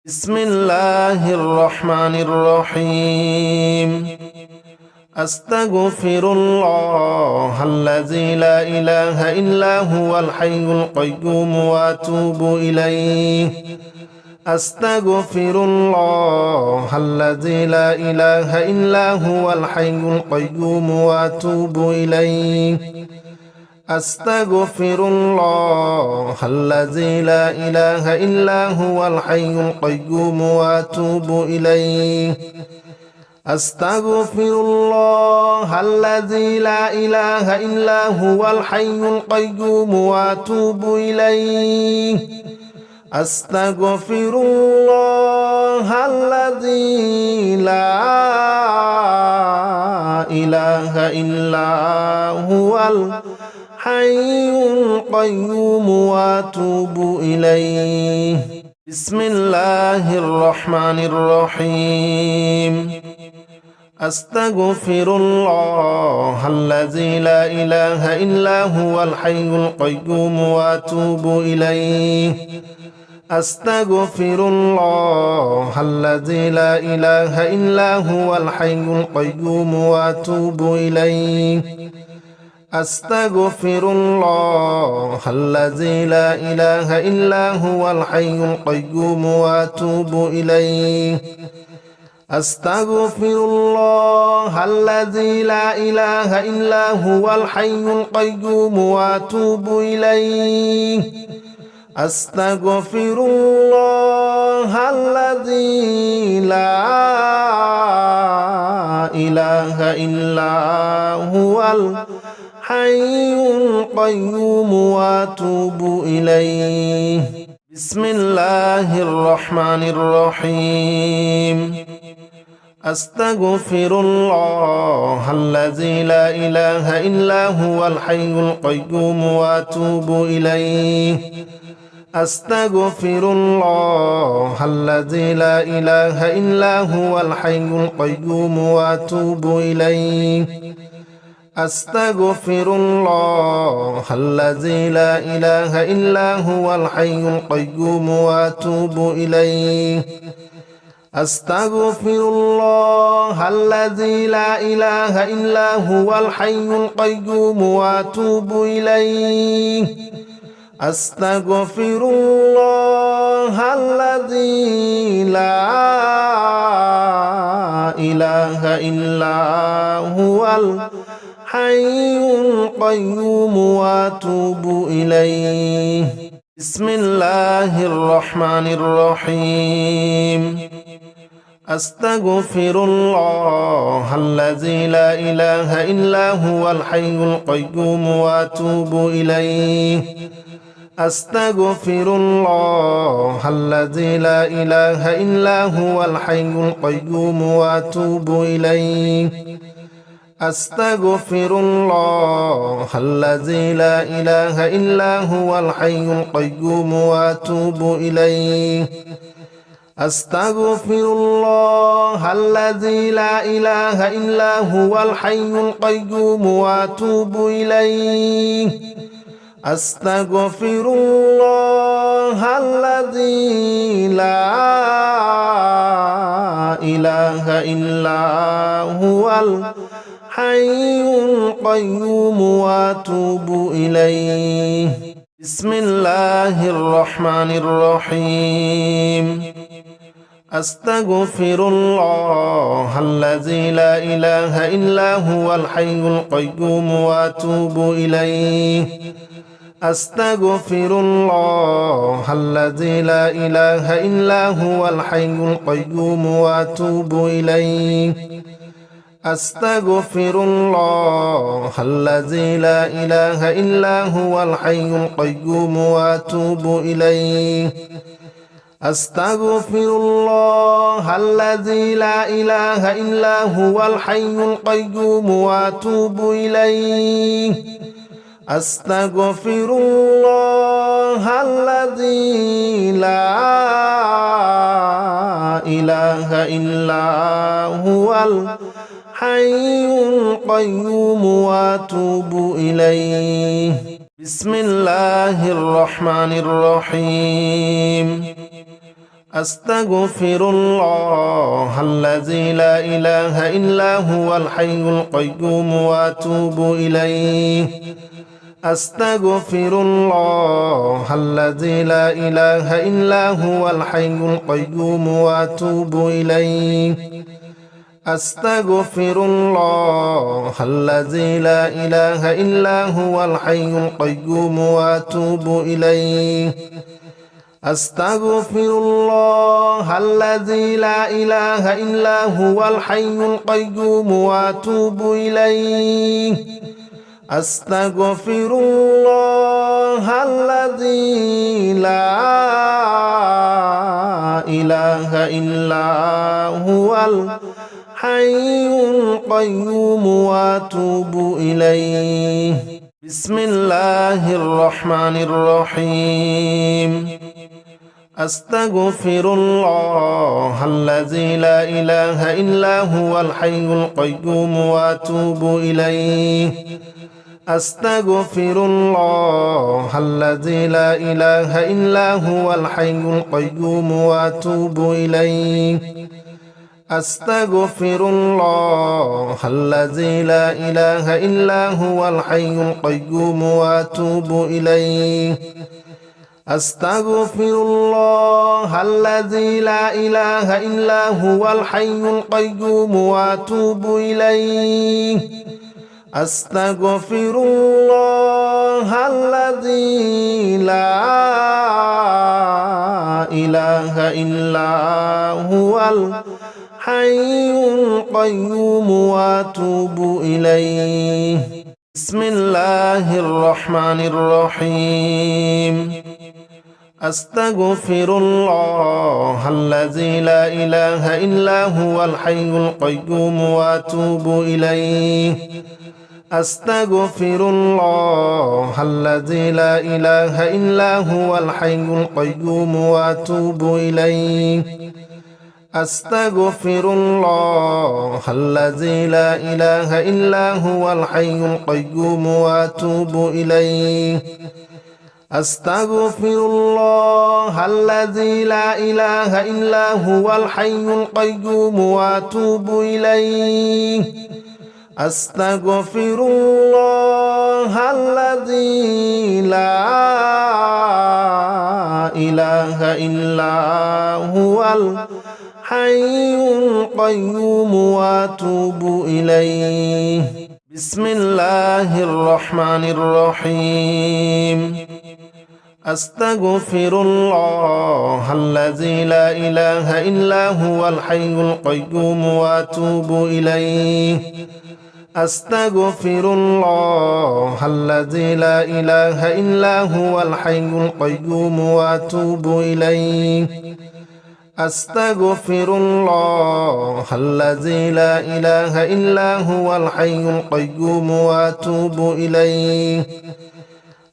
بسم الله الرحمن الرحيم. أستغفر الله الذي لا إله إلا هو الحي القيوم وأتوب إليه. أستغفر الله الذي لا إله إلا هو الحي القيوم وأتوب إليه. أستغفر الله الذي لا إله إلا هو الحي القيوم وأتوب إليه. أستغفر الله الذي لا إله إلا هو الحي القيوم وأتوب إليه. أستغفر الله الذي لا إله إلا هو الحي القيوم وأتوب إليه. بسم الله الرحمن الرحيم. أستغفر الله الذي لا إله إلا هو الحي القيوم وأتوب إليه. أستغفر الله الذي لا إله إلا هو الحي القيوم وأتوب إليه. أستغفر الله الذي لا إله إلا هو الحي القيوم وأتوب إليه. أستغفر الله الذي لا إله إلا هو الحي القيوم وأتوب إليه. أستغفر الله الذي لا إله إلا هو الحي القيوم وأتوب إليه. بسم الله الرحمن الرحيم. أستغفر الله الذي لا إله إلا هو الحي القيوم وأتوب إليه. أستغفر الله الذي لا إله إلا هو الحي القيوم وأتوب إليه. أستغفر الله الذي لا إله إلا هو الحي القيوم وأتوب إليه. أستغفر الله الذي لا إله إلا هو الحي القيوم وأتوب إليه. أستغفر الله الذي لا إله إلا هو الحي القيوم وأتوب إليه. بسم الله الرحمن الرحيم. أستغفر الله الذي لا إله إلا هو الحي القيوم وأتوب إليه. أستغفر الله الذي لا إله إلا هو الحي القيوم وأتوب إليه. أستغفر الله الذي لا إله إلا هو الحي القيوم وأتوب إليه. أستغفر الله الذي لا إله إلا هو الحي القيوم وأتوب إليه. أستغفر الله الذي لا إله إلا هو الحي القيوم وأتوب إليه. بسم الله الرحمن الرحيم. أستغفر الله الذي لا إله إلا هو الحي القيوم وأتوب إليه. أستغفر الله الذي لا إله إلا هو الحي القيوم وأتوب إليه. أستغفر الله الذي لا إله إلا هو الحي القيوم وأتوب إليه. أستغفر الله الذي لا إله إلا هو الحي القيوم وأتوب إليه. أستغفر الله الذي لا إله إلا هو الحي القيوم وأتوب إليه. بسم الله الرحمن الرحيم. أستغفر الله الذي لا إله إلا هو الحي القيوم وأتوب إليه أستغفر الله الذي لا إله إلا هو الحي القيوم وأتوب إليه أستغفر الله الذي لا إله إلا هو الحي القيوم وأتوب إليه أستغفر الله الذي لا إله إلا هو الحي القيوم وأتوب إليه أستغفر الله الذي لا إله إلا هو الحي القيوم وأتوب إليه بسم الله الرحمن الرحيم أستغفر الله الذي لا إله إلا هو الحي القيوم وأتوب إليه أستغفر الله الذي لا إله إلا هو الحي القيوم وأتوب إليه أستغفر الله الذي لا إله إلا هو الحي القيوم وأتوب إليه أستغفر الله الذي لا إله إلا هو الحي القيوم وأتوب إليه أستغفر الله الذي لا إله إلا هو الحي القيوم وأتوب إليه بسم الله الرحمن الرحيم أستغفر الله الذي لا إله إلا هو الحي القيوم وأتوب إليه أستغفر الله الذي لا إله إلا هو الحي القيوم وأتوب إليه أستغفر الله الذي لا إله إلا هو الحي القيوم وأتوب إليه أستغفر الله الذي لا إله إلا هو الحي القيوم وأتوب إليه أستغفر الله الذي لا إله إلا هو الحي القيوم وأتوب إليه بسم الله الرحمن الرحيم أستغفر الله الذي لا إله إلا هو الحي القيوم وأتوب إليه أستغفر الله الذي لا إله إلا هو الحي القيوم وأتوب إليه أستغفر الله الذي لا إله إلا هو الحي القيوم وأتوب إليه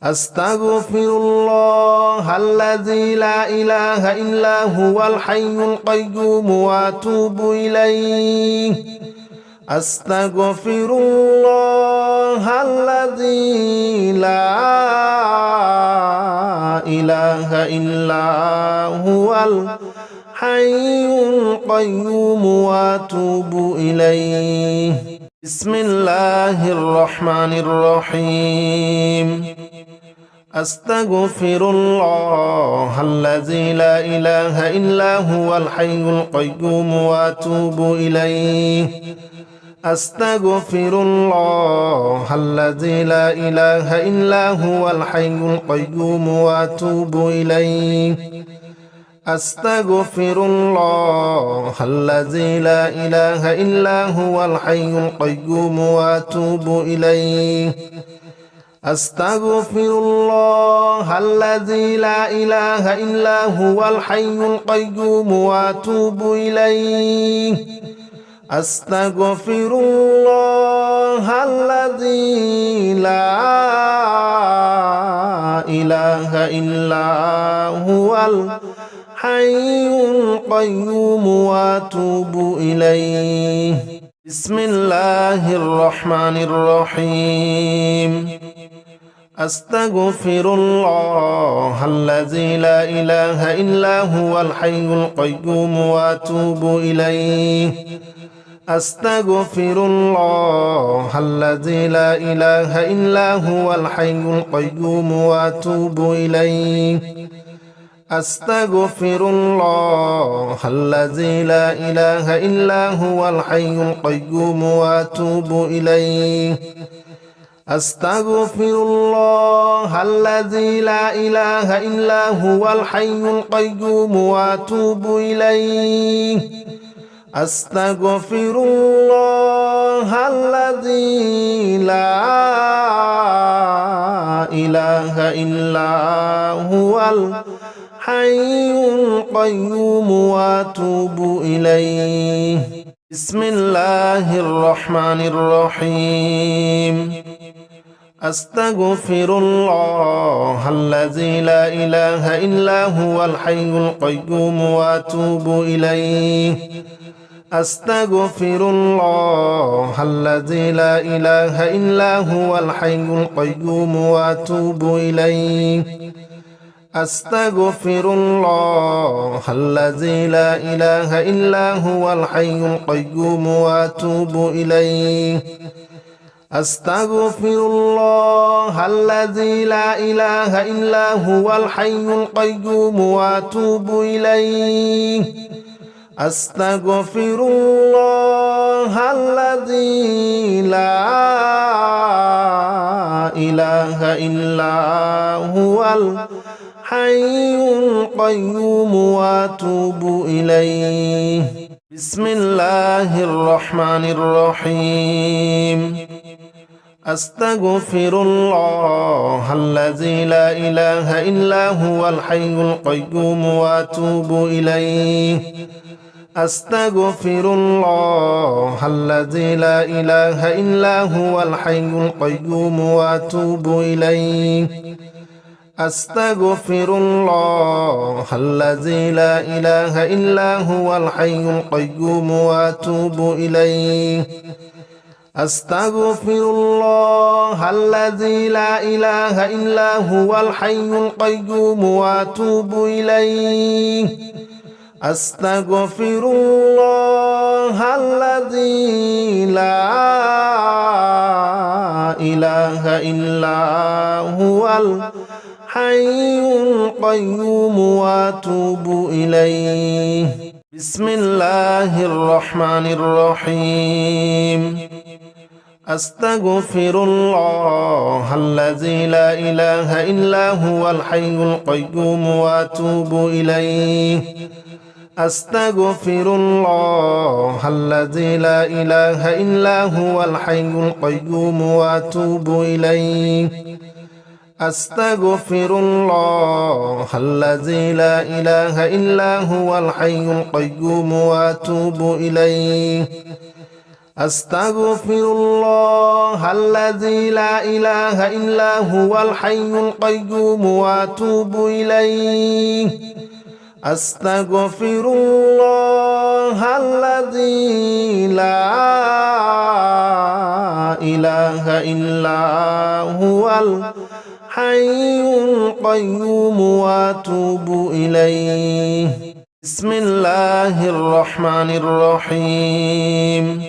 أستغفر الله الذي لا إله إلا هو الحي القيوم وأتوب إليه أستغفر الله الذي لا إله إلا هو الحي القيوم وأتوب إليه بسم الله الرحمن الرحيم أستغفر الله الذي لا إله إلا هو الحي القيوم وأتوب إليه أستغفر الله الذي لا إله إلا هو الحي القيوم وأتوب إليه أستغفر الله الذي لا إله إلا هو الحي القيوم وأتوب إليه أستغفر الله الذي لا إله إلا هو الحي القيوم وأتوب إليه أستغفر الله الذي لا إله إلا هو الحي القيوم وأتوب إليه بسم الله الرحمن الرحيم أستغفر الله الذي لا إله إلا هو الحي القيوم وأتوب إليه أستغفر الله الذي لا إله إلا هو الحي القيوم وأتوب إليه أستغفر الله الذي لا إله إلا هو الحي القيوم وأتوب إليه أستغفر الله الذي لا إله إلا هو الحي القيوم وأتوب إليه أستغفر الله الذي لا إله إلا هو الحي القيوم وأتوب إليه بسم الله الرحمن الرحيم أستغفر الله الذي لا إله إلا هو الحي القيوم وأتوب إليه أستغفر الله الذي لا إله إلا هو الحي القيوم وأتوب إليه أستغفر الله الذي لا إله إلا هو الحي القيوم وأتوب إليه أستغفر الله الذي لا إله إلا هو الحي القيوم وأتوب إليه أستغفر الله الذي لا إله إلا هو الحي القيوم وأتوب إليه بسم الله الرحمن الرحيم أستغفر الله الذي لا إله إلا هو الحي القيوم وأتوب إليه أستغفر الله الذي لا إله إلا هو الحي القيوم وأتوب إليه أستغفر الله الذي لا إله إلا هو الحي القيوم وأتوب إليه أستغفر الله الذي لا إله إلا هو الحي القيوم وأتوب إليه أستغفر الله الذي لا إله إلا هو الحي القيوم وأتوب إليه بسم الله الرحمن الرحيم أستغفر الله الذي لا إله إلا هو الحي القيوم وأتوب إليه أستغفر الله الذي لا إله إلا هو الحي القيوم وأتوب إليه أستغفر الله الذي لا إله إلا هو الحي القيوم وأتوب إليه أستغفر الله الذي لا إله إلا هو الحي القيوم وأتوب إليه أستغفر الله الذي لا إله إلا هو الحي القيوم وأتوب إليه بسم الله الرحمن الرحيم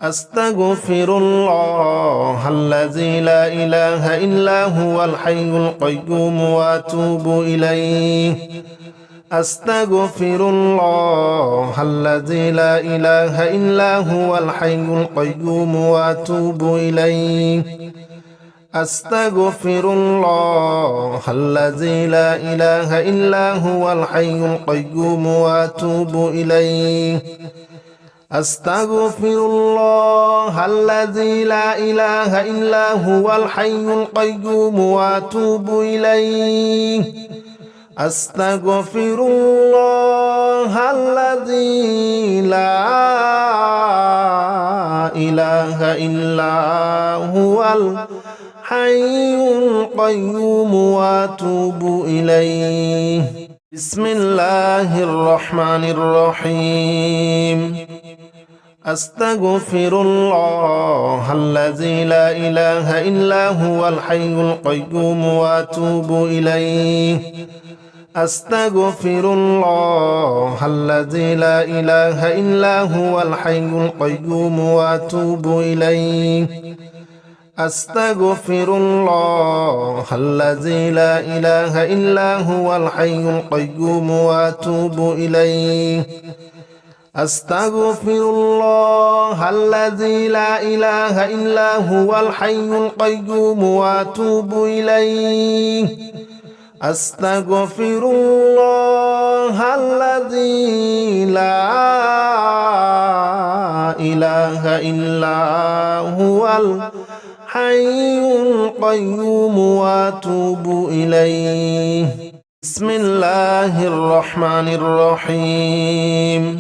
أستغفر الله الذي لا إله إلا هو الحي القيوم وأتوب إليه أستغفر الله الذي لا إله إلا هو الحي القيوم وأتوب إليه أستغفر الله الذي لا إله إلا هو الحي القيوم وأتوب إليه أستغفر الله الذي لا إله إلا هو الحي القيوم وأتوب إليه أستغفر الله الذي لا إله إلا هو الحي القيوم وأتوب إليه بسم الله الرحمن الرحيم أستغفر الله الذي لا إله إلا هو الحي القيوم وأتوب إليه أستغفر الله الذي لا إله إلا هو الحي القيوم وأتوب إليه أستغفر الله الذي لا إله إلا هو الحي القيوم وأتوب إليه أستغفر الله الذي لا إله إلا هو الحي القيوم وأتوب إليه أستغفر الله الذي لا إله إلا هو الحي القيوم وأتوب إليه بسم الله الرحمن الرحيم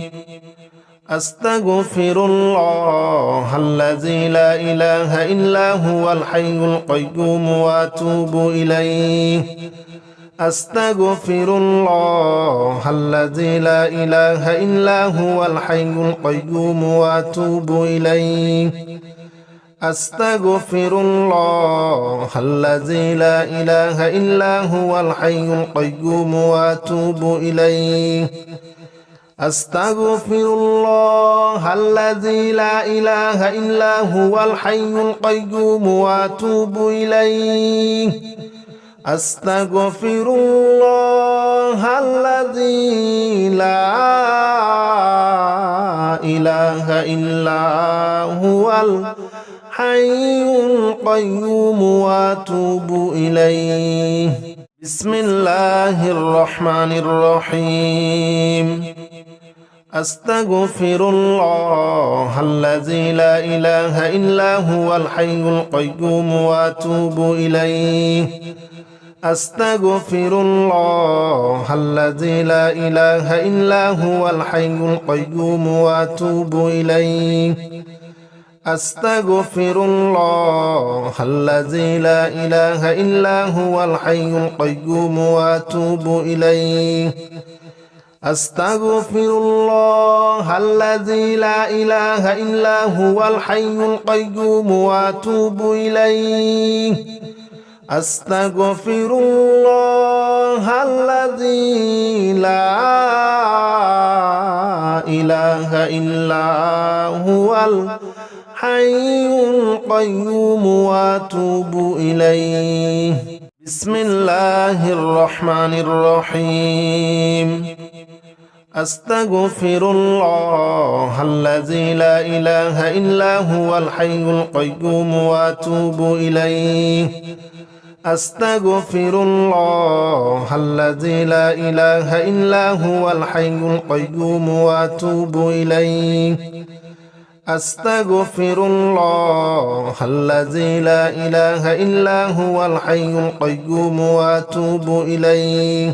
أستغفر الله الذي لا إله إلا هو الحي القيوم وأتوب إليه أستغفر الله الذي لا إله إلا هو الحي القيوم وأتوب إليه أستغفر الله الذي لا إله إلا هو الحي القيوم وأتوب إليه أستغفر الله الذي لا إله إلا هو الحي القيوم وأتوب إليه أستغفر الله الذي لا إله إلا هو الحي القيوم وأتوب إليه بسم الله الرحمن الرحيم أستغفر الله الذي لا إله إلا هو الحي القيوم وأتوب إليه أستغفر الله الذي لا إله إلا هو الحي القيوم وأتوب إليه أستغفر الله الذي لا إله إلا هو الحي القيوم وأتوب إليه أستغفر الله الذي لا إله إلا هو الحي القيوم وأتوب إليه أستغفر الله الذي لا إله إلا هو الحي القيوم وأتوب إليه بسم الله الرحمن الرحيم أستغفر الله الذي لا إله إلا هو الحي القيوم وأتوب إليه أستغفر الله الذي لا إله إلا هو الحي القيوم وأتوب إليه أستغفر الله الذي لا إله إلا هو الحي القيوم وأتوب إليه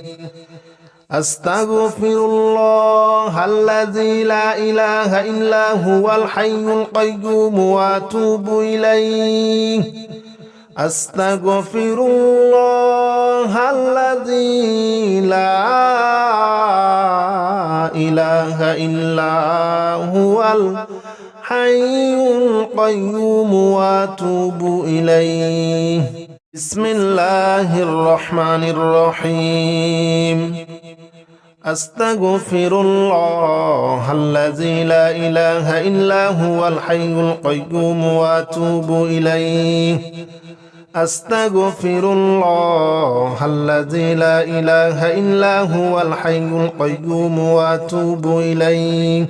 أستغفر الله الذي لا إله إلا هو الحي القيوم وأتوب إليه أستغفر الله الذي لا إله إلا هو الحي القيوم وأتوب إليه بسم الله الرحمن الرحيم أستغفر الله الذي لا إله إلا هو الحي القيوم وأتوب إليه أستغفر الله الذي لا إله إلا هو الحي القيوم وأتوب إليه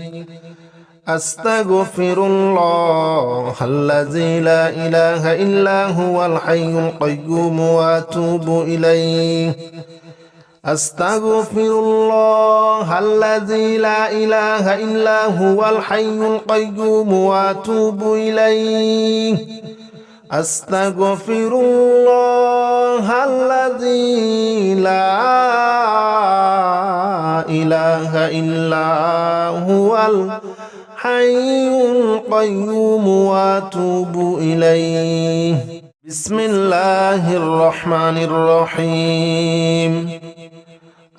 أستغفر الله الذي لا إله إلا هو الحي القيوم وأتوب إليه أستغفر الله الذي لا إله إلا هو الحي القيوم وأتوب إليه أستغفر الله الذي لا إله إلا هو الحي القيوم وأتوب إليه بسم الله الرحمن الرحيم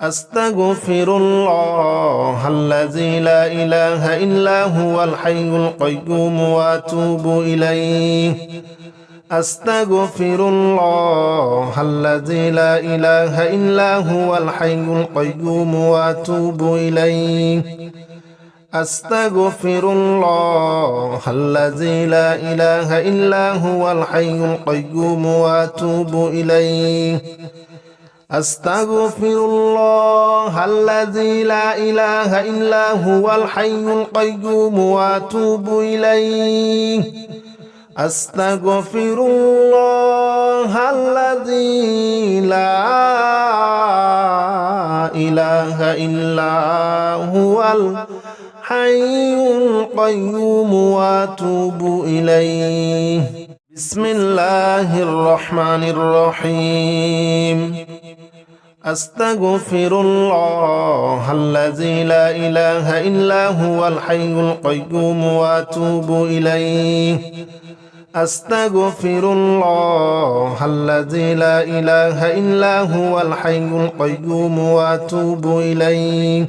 أستغفر الله الذي لا إله إلا هو الحي القيوم وأتوب إليه أستغفر الله الذي لا إله إلا هو الحي القيوم وأتوب إليه أستغفر الله الذي لا إله إلا هو الحي القيوم وأتوب إليه أستغفر الله الذي لا إله إلا هو الحي القيوم وأتوب إليه أستغفر الله الذي لا إله إلا هو الحي القيوم وأتوب إليه بسم الله الرحمن الرحيم أستغفر الله الذي لا إله إلا هو الحي القيوم وأتوب إليه أستغفر الله الذي لا إله إلا هو الحي القيوم وأتوب إليه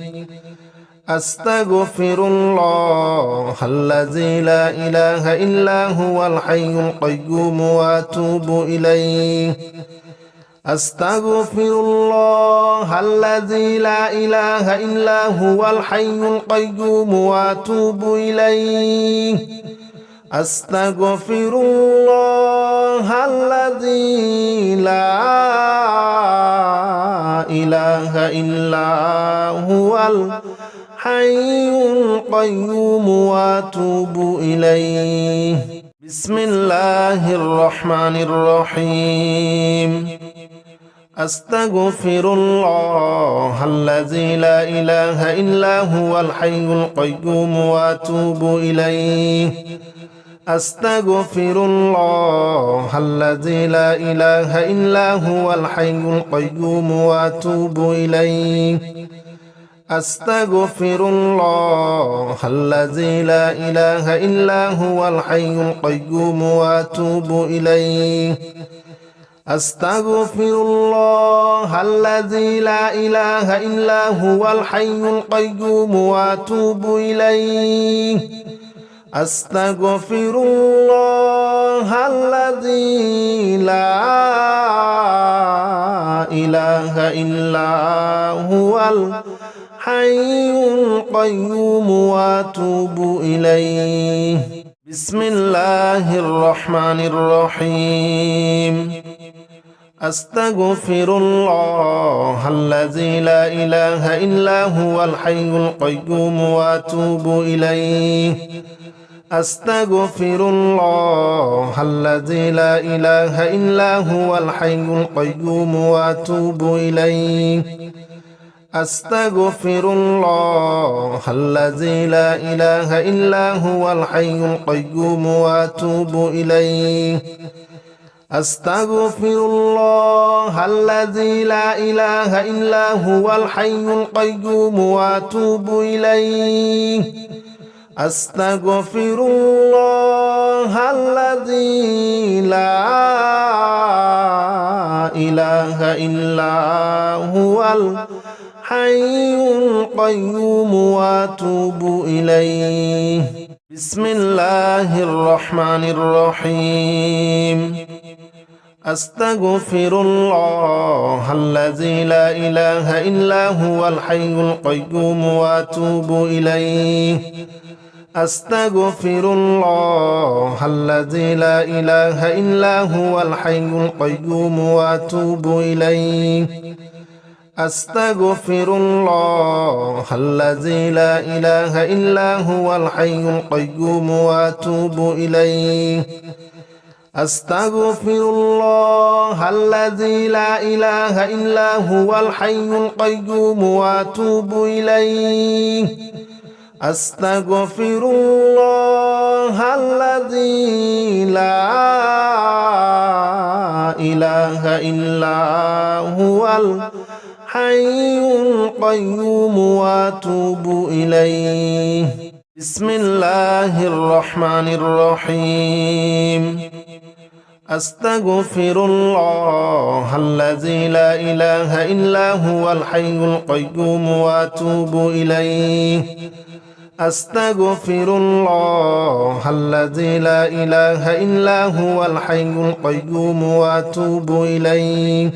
أستغفر الله الذي لا إله إلا هو الحي القيوم وأتوب إليه أستغفر الله الذي لا إله إلا هو الحي القيوم وأتوب إليه أستغفر الله الذي لا إله إلا هو الحي القيوم وأتوب إليه بسم الله الرحمن الرحيم أستغفر الله الذي لا إله إلا هو الحي القيوم وأتوب إليه أستغفر الله الذي لا إله إلا هو الحي القيوم وأتوب إليه أستغفر الله الذي لا إله إلا هو الحي القيوم وأتوب إليه أستغفر الله الذي لا إله إلا هو الحي القيوم وأتوب إليه أستغفر الله الذي لا إله إلا هو الحي القيوم وأتوب إليه بسم الله الرحمن الرحيم أستغفر الله الذي لا إله إلا هو الحي القيوم وأتوب إليه أستغفر الله الذي لا إله إلا هو الحي القيوم وأتوب إليه أستغفر الله الذي لا إله إلا هو الحي القيوم وأتوب إليه أستغفر الله الذي لا إله إلا هو الحي القيوم وأتوب إليه أستغفر الله الذي لا إله إلا هو الحي القيوم وأتوب إليه بسم الله الرحمن الرحيم أستغفر الله الذي لا إله إلا هو الحي القيوم وأتوب إليه أستغفر الله الذي لا إله إلا هو الحي القيوم وأتوب إليه أستغفر الله الذي لا إله إلا هو الحي القيوم وأتوب إليه أستغفر الله الذي لا إله إلا هو الحي القيوم وأتوب إليه أستغفر الله الذي لا إله إلا هو الحي القيوم وأتوب إليه بسم الله الرحمن الرحيم أستغفر الله الذي لا إله إلا هو الحي القيوم وأتوب إليه أستغفر الله الذي لا إله إلا هو الحي القيوم وأتوب إليه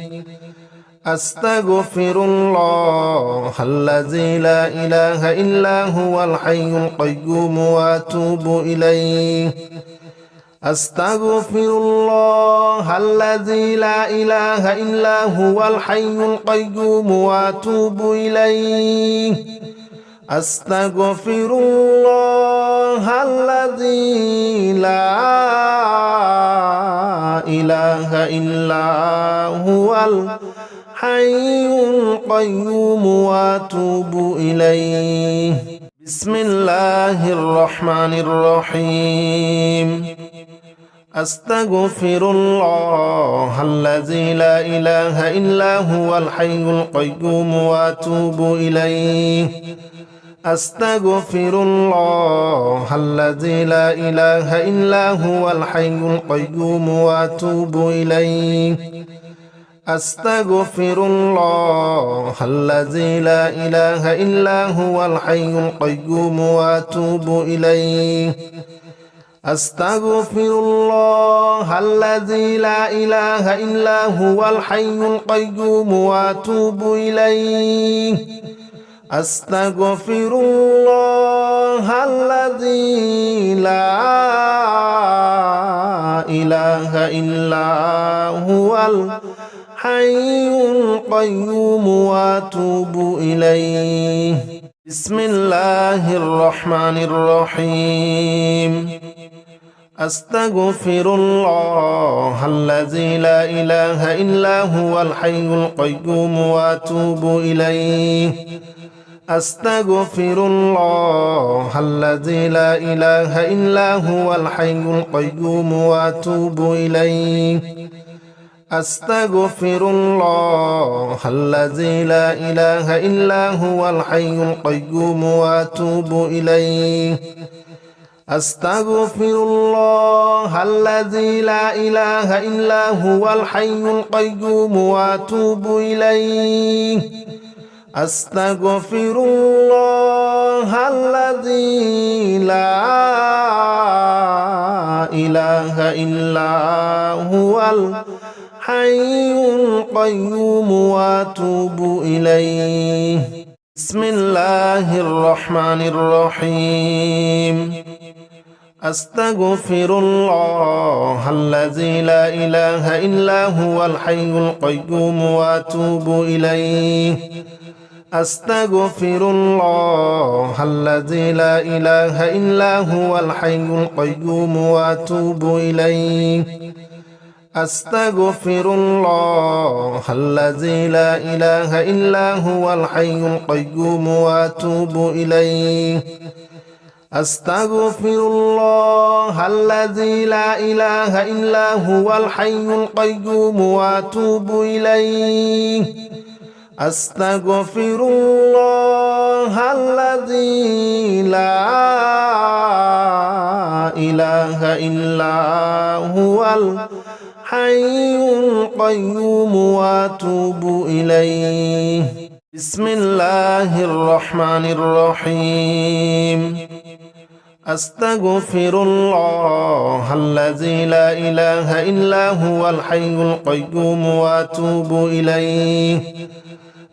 أستغفر الله الذي لا إله إلا هو الحي القيوم وأتوب إليه أستغفر الله الذي لا إله إلا هو الحي القيوم وأتوب إليه أستغفر الله الذي لا إله إلا هو الحي القيوم وأتوب إليه بسم الله الرحمن الرحيم أستغفر الله الذي لا إله إلا هو الحي القيوم وأتوب إليه أستغفر الله الذي لا إله إلا هو الحي القيوم وأتوب إليه أستغفر الله الذي لا إله إلا هو الحي القيوم وأتوب إليه أستغفر الله الذي لا إله إلا هو الحي القيوم وأتوب إليه أستغفر الله الذي لا إله إلا هو الحي القيوم وأتوب إليه بسم الله الرحمن الرحيم أستغفر الله الذي لا إله إلا هو الحي القيوم وأتوب إليه أستغفر الله الذي لا إله إلا هو الحي القيوم وأتوب إليه أستغفر الله الذي لا إله إلا هو الحي القيوم وأتوب إليه أستغفر الله الذي لا إله إلا هو الحي القيوم وأتوب إليه أستغفر الله الذي لا إله إلا هو الحي القيوم وأتوب إليه بسم الله الرحمن الرحيم أستغفر الله الذي لا إله إلا هو الحي القيوم وأتوب إليه أستغفر الله الذي لا إله إلا هو الحي القيوم وأتوب إليه أستغفر الله الذي لا إله إلا هو الحي القيوم وأتوب إليه أستغفر الله الذي لا إله إلا هو الحي القيوم وأتوب إليه أستغفر الله الذي لا إله إلا هو الحي القيوم وأتوب إليه بسم الله الرحمن الرحيم أستغفر الله الذي لا إله إلا هو الحي القيوم وأتوب إليه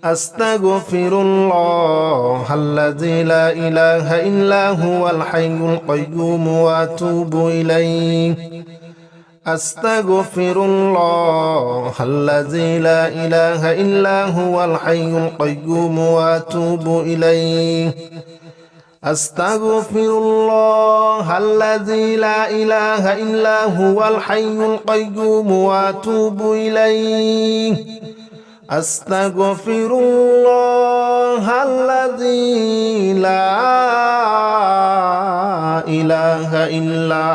أستغفر الله الذي لا إله إلا هو الحي القيوم وأتوب إليه أستغفر الله الذي لا إله إلا هو الحي القيوم وأتوب إليه أستغفر الله الذي لا إله إلا هو الحي القيوم وأتوب إليه أستغفر الله الذي لا إله إلا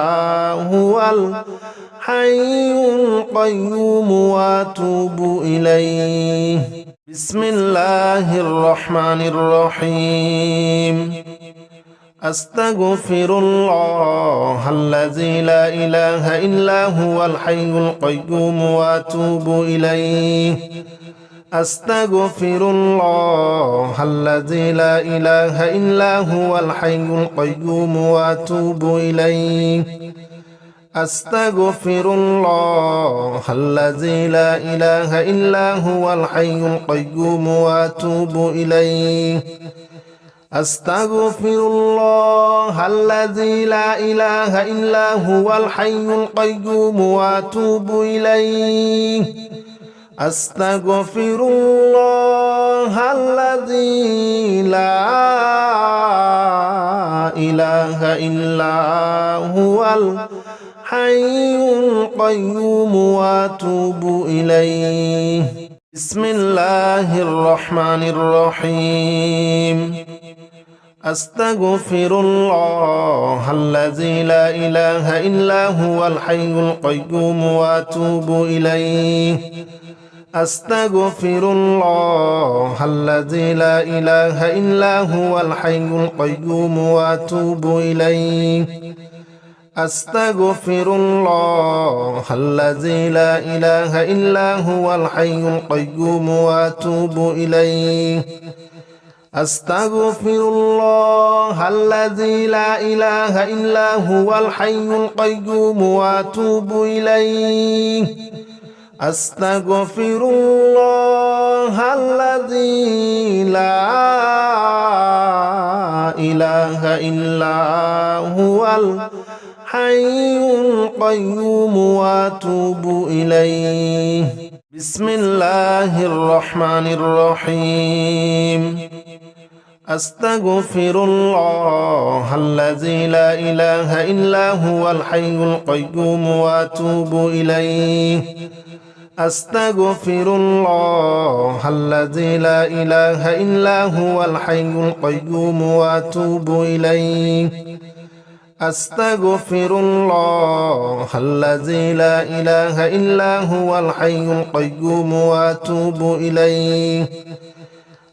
هو الحي القيوم وأتوب إليه بسم الله الرحمن الرحيم أستغفر الله الذي لا إله إلا هو الحي القيوم وأتوب إليه أستغفر الله الذي لا إله إلا هو الحي القيوم وأتوب إليه أستغفر الله الذي لا إله إلا هو الحي القيوم وأتوب إليه أستغفر الله الذي لا إله إلا هو الحي القيوم وأتوب إليه أستغفر الله الذي لا إله إلا هو الحي القيوم وأتوب إليه بسم الله الرحمن الرحيم أستغفر الله الذي لا إله إلا هو الحي القيوم وأتوب إليه أستغفر الله الذي لا إله إلا هو الحي القيوم وأتوب إليه أستغفر الله الذي لا إله إلا هو الحي القيوم وأتوب إليه أستغفر الله الذي لا إله إلا هو الحي القيوم وأتوب إليه أستغفر الله الذي لا إله إلا هو الحي القيوم وأتوب إليه بسم الله الرحمن الرحيم أستغفر الله الذي لا إله إلا هو الحي القيوم وأتوب إليه أستغفر الله الذي لا إله إلا هو الحي القيوم وأتوب إليه أستغفر الله الذي لا إله إلا هو الحي القيوم وأتوب إليه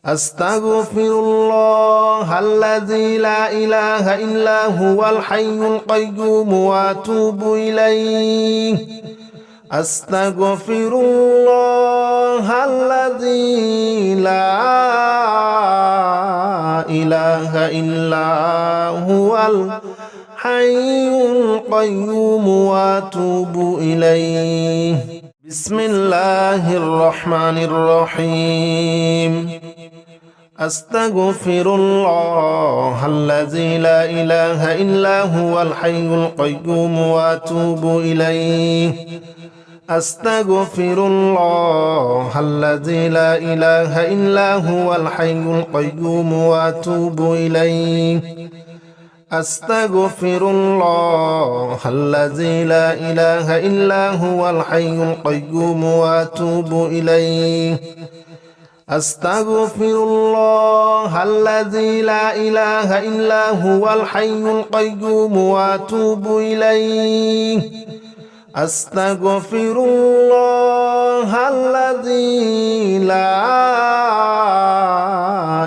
أستغفر الله الذي لا إله إلا هو الحي القيوم وأتوب إليه أستغفر الله الذي لا إله إلا هو الحي القيوم وأتوب إليه بسم الله الرحمن الرحيم أستغفر الله الذي لا إله إلا هو الحي القيوم وأتوب إليه أستغفر الله الذي لا إله إلا هو الحي القيوم وأتوب إليه أستغفر الله الذي لا إله إلا هو الحي القيوم وأتوب إليه أستغفر الله الذي لا إله إلا هو الحي القيوم وأتوب إليه أستغفر الله الذي لا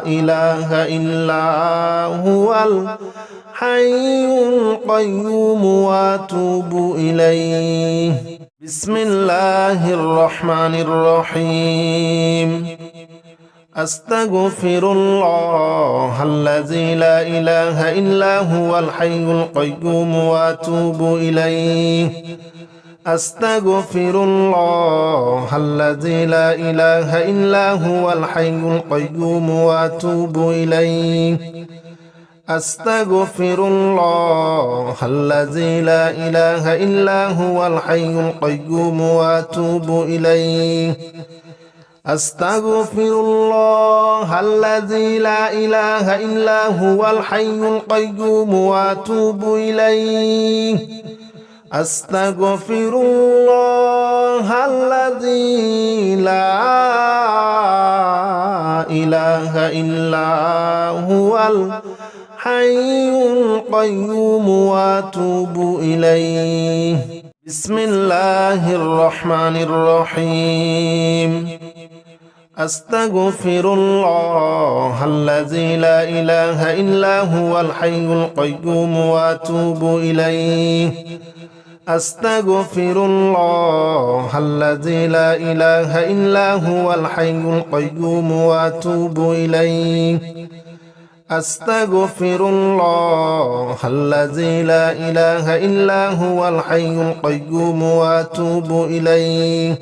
إله إلا هو الحي القيوم وأتوب إليه بسم الله الرحمن الرحيم أستغفر الله الذي لا إله إلا هو الحي القيوم وأتوب إليه أستغفر الله الذي لا إله إلا هو الحي القيوم وأتوب إليه أستغفر الله الذي لا إله إلا هو الحي القيوم وأتوب إليه أستغفر الله الذي لا إله إلا هو الحي القيوم وأتوب إليه أستغفر الله الذي لا إله إلا هو الحي القيوم وأتوب إليه بسم الله الرحمن الرحيم أستغفر الله الذي لا إله إلا هو الحي القيوم وأتوب إليه أستغفر الله الذي لا إله إلا هو الحي القيوم وأتوب إليه أستغفر الله الذي لا إله إلا هو الحي القيوم وأتوب إليه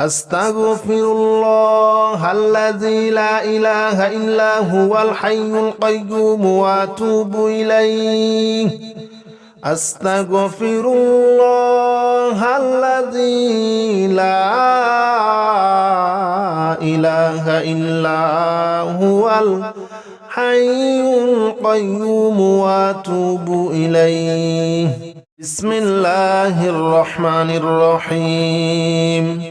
أستغفر الله الذي لا إله إلا هو الحي القيوم وأتوب إليه أستغفر الله الذي لا إله إلا هو الحي القيوم وأتوب إليه بسم الله الرحمن الرحيم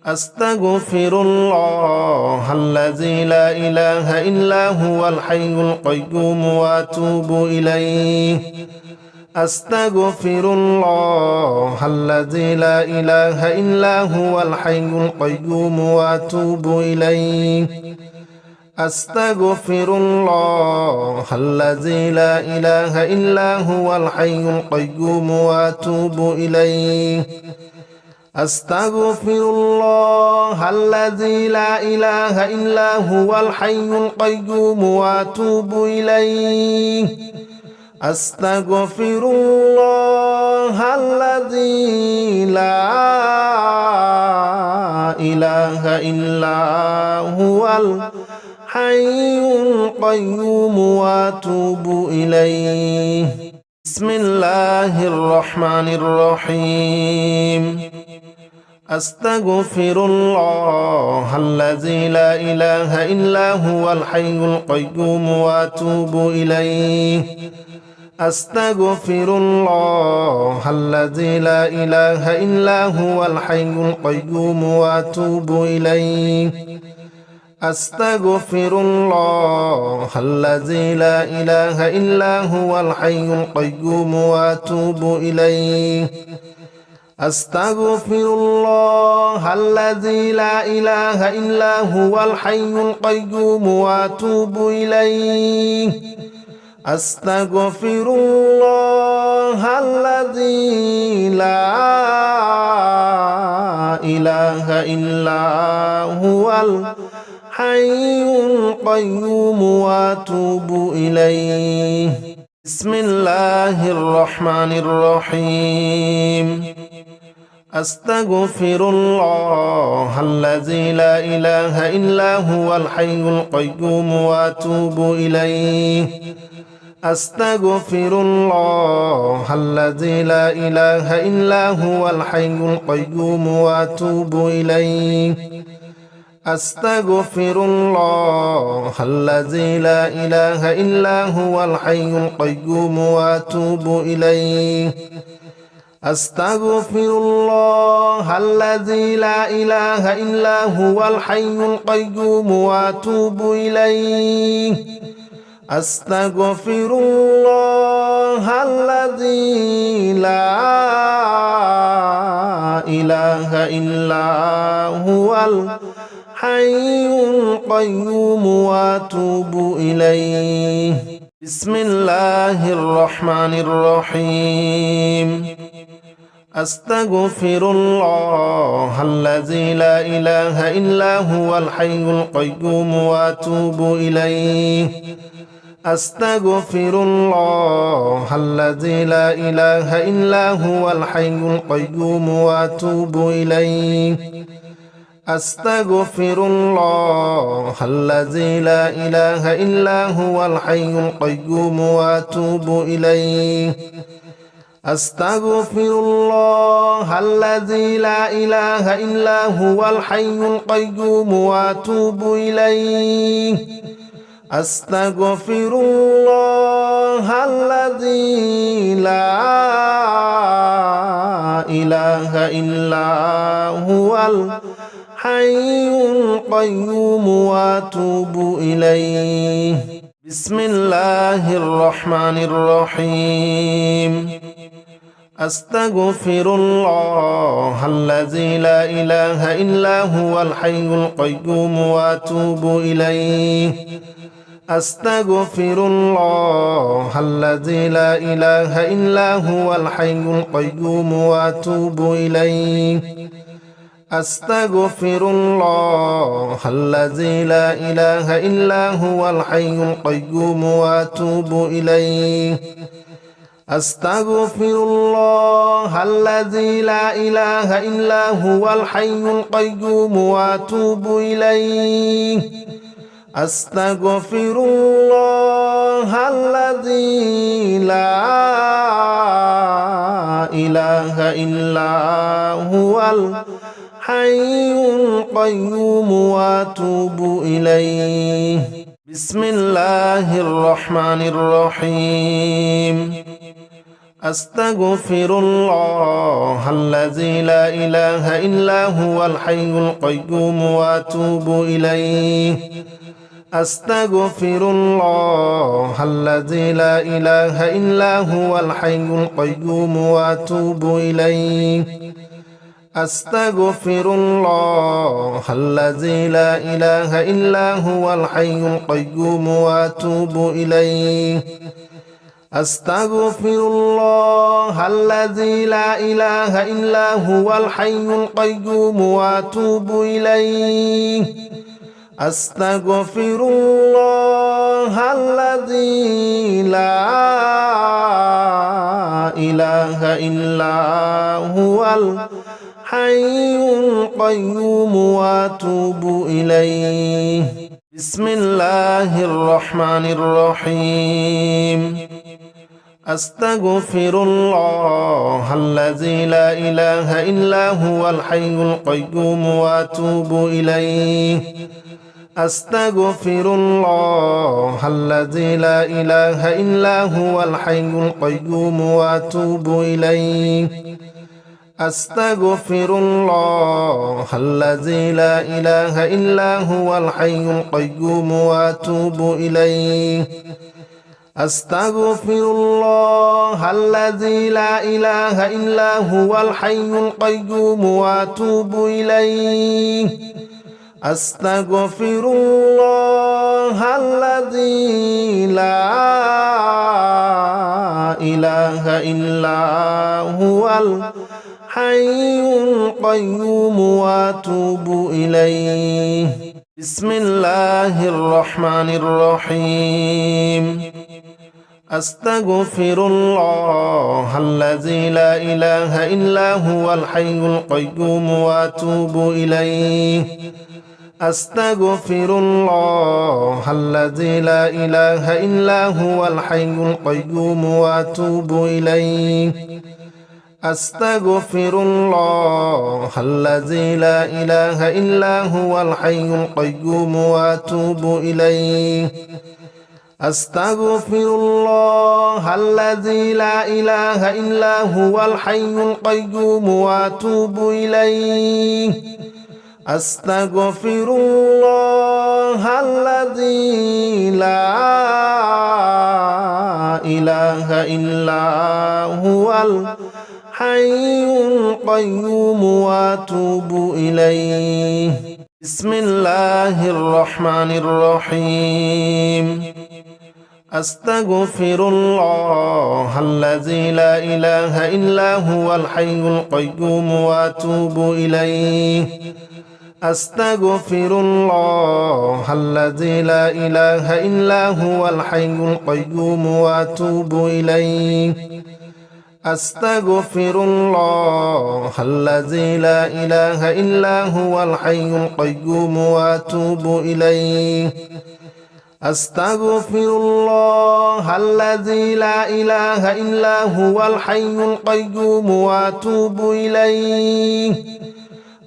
أستغفر الله الذي لا إله إلا هو الحي القيوم وأتوب إليه أستغفر الله الذي لا إله إلا هو الحي القيوم وأتوب إليه أستغفر الله الذي لا إله إلا هو الحي القيوم وأتوب إليه أستغفر الله الذي لا إله إلا هو الحي القيوم وأتوب إليه أستغفر الله الذي لا إله إلا هو الحي القيوم وأتوب إليه بسم الله الرحمن الرحيم أستغفر الله الذي لا إله إلا هو الحي القيوم وأتوب إليه أستغفر الله الذي لا إله إلا هو الحي القيوم وأتوب إليه أستغفر الله الذي لا إله إلا هو الحي القيوم وأتوب إليه أستغفر الله الذي لا إله إلا هو الحي القيوم وأتوب إليه أستغفر الله الذي لا إله إلا هو الحي القيوم وأتوب إليه بسم الله الرحمن الرحيم أستغفر الله الذي لا إله إلا هو الحي القيوم وأتوب إليه أستغفر الله الذي لا إله إلا هو الحي القيوم وأتوب إليه أستغفر الله الذي لا إله إلا هو الحي القيوم وأتوب إليه أستغفر الله الذي لا إله إلا هو الحي القيوم وأتوب إليه أستغفر الله الذي لا إله إلا هو الحي القيوم وأتوب إليه بسم الله الرحمن الرحيم أستغفر الله الذي لا إله إلا هو الحي القيوم وأتوب إليه أستغفر الله الذي لا إله إلا هو الحي القيوم وأتوب إليه أستغفر الله الذي لا إله إلا هو الحي القيوم وأتوب إليه أستغفر الله الذي لا إله إلا هو الحي القيوم وأتوب إليه أستغفر الله الذي لا إله إلا هو الحي القيوم وأتوب إليه بسم الله الرحمن الرحيم أستغفر الله الذي لا إله إلا هو الحي القيوم وأتوب إليه أستغفر الله الذي لا إله إلا هو الحي القيوم وأتوب إليه أستغفر الله الذي لا إله إلا هو الحي القيوم وأتوب إليه أستغفر الله الذي لا إله إلا هو الحي القيوم وأتوب إليه أستغفر الله الذي لا إله إلا هو الحي القيوم وأتوب إليه بسم الله الرحمن الرحيم أستغفر الله الذي لا إله إلا هو الحي القيوم وأتوب إليه أستغفر الله الذي لا إله إلا هو الحي القيوم وأتوب إليه أستغفر الله الذي لا إله إلا هو الحي القيوم وأتوب إليه أستغفر الله الذي لا إله إلا هو الحي القيوم وأتوب إليه أستغفر الله الذي لا إله إلا هو الحي القيوم وأتوب إليه بسم الله الرحمن الرحيم أستغفر الله الذي لا إله إلا هو الحي القيوم وأتوب إليه أستغفر الله الذي لا إله إلا هو الحي القيوم وأتوب إليه أستغفر الله الذي لا إله إلا هو الحي القيوم وأتوب إليه أستغفر الله الذي لا إله إلا هو الحي القيوم وأتوب إليه أستغفر الله الذي لا إله إلا هو الحي القيوم وأتوب إليه بسم الله الرحمن الرحيم أستغفر الله الذي لا إله إلا هو الحي القيوم وأتوب إليه أستغفر الله الذي لا إله إلا هو الحي القيوم وأتوب إليه أستغفر الله الذي لا إله إلا هو الحي القيوم وأتوب إليه أستغفر الله الذي لا إله إلا هو الحي القيوم وأتوب إليه أستغفر الله الذي لا إله إلا هو الحي القيوم وأتوب إليه بسم الله الرحمن الرحيم أستغفر الله الذي لا إله إلا هو الحي القيوم وأتوب إليه أستغفر الله الذي لا إله إلا هو الحي القيوم وأتوب إليه أستغفر الله الذي لا إله إلا هو الحي القيوم وأتوب إليه أستغفر الله الذي لا إله إلا هو الحي القيوم وأتوب إليه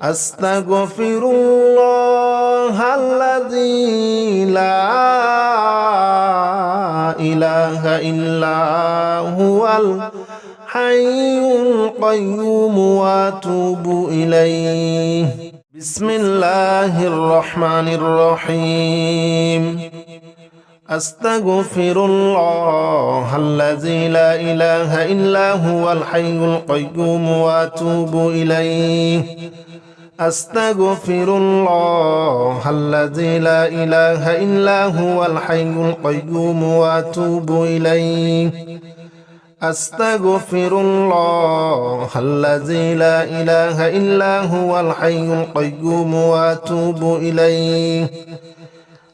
أستغفر الله الذي لا إله إلا هو الحي القيوم وأتوب إليه بسم الله الرحمن الرحيم أستغفر الله الذي لا إله إلا هو الحي القيوم وأتوب إليه أستغفر الله الذي لا إله إلا هو الحي القيوم وأتوب إليه أستغفر الله الذي لا إله إلا هو الحي القيوم وأتوب إليه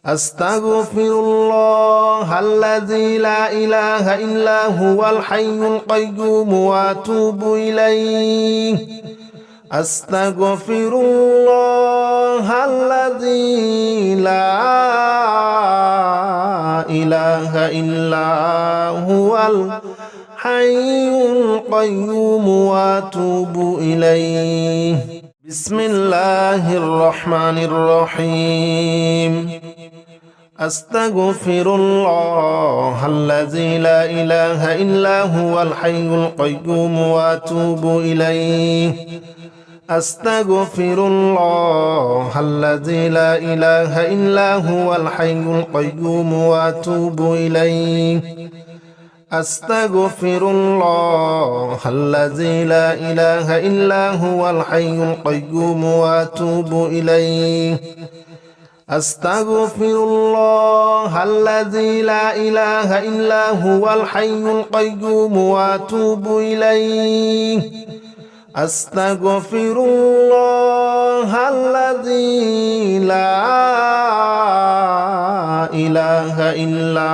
أستغفر الله الذي لا إله إلا هو الحي القيوم وأتوب إليه أستغفر الله الذي لا إله إلا هو الحي القيوم وأتوب إليه بسم الله الرحمن الرحيم أستغفر الله الذي لا إله إلا هو الحي القيوم وأتوب إليه أستغفر الله الذي لا إله إلا هو الحي القيوم وأتوب إليه أستغفر الله الذي لا إله إلا هو الحي القيوم وأتوب إليه أستغفر الله الذي لا إله إلا هو الحي القيوم وأتوب إليه أستغفر الله الذي لا إله إلا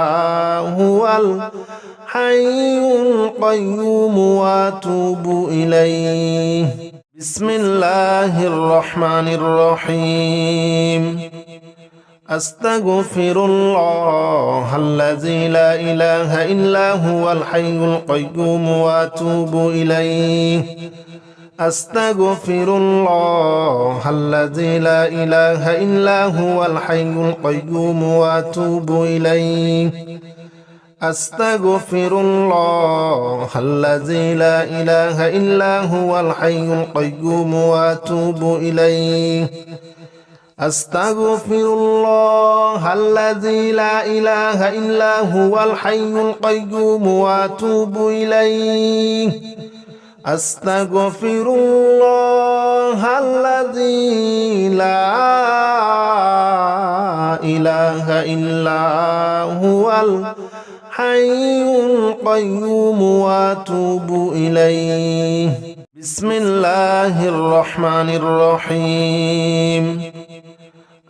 هو الحي القيوم وأتوب إليه بسم الله الرحمن الرحيم أستغفر الله الذي لا إله إلا هو الحي القيوم وأتوب إليه أستغفر الله الذي لا إله إلا هو الحي القيوم وأتوب إليه أستغفر الله الذي لا إله إلا هو الحي القيوم وأتوب إليه أستغفر الله الذي لا إله إلا هو الحي القيوم وأتوب إليه أستغفر الله الذي لا إله إلا هو الحي القيوم وأتوب إليه بسم الله الرحمن الرحيم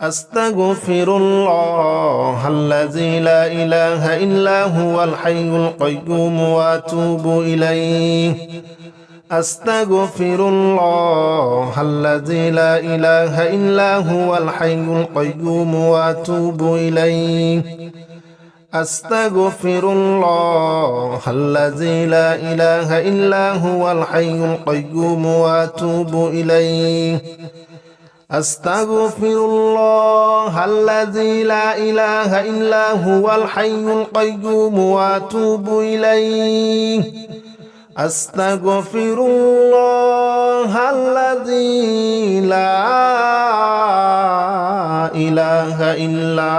أستغفر الله الذي لا إله إلا هو الحي القيوم وأتوب إليه أستغفر الله الذي لا إله إلا هو الحي القيوم وأتوب إليه أستغفر الله الذي لا إله إلا هو الحي القيوم وأتوب إليه أستغفر الله الذي لا إله إلا هو الحي القيوم وأتوب إليه أستغفر الله الذي لا إله إلا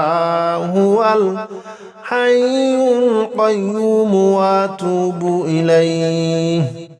هو الحي القيوم وأتوب إليه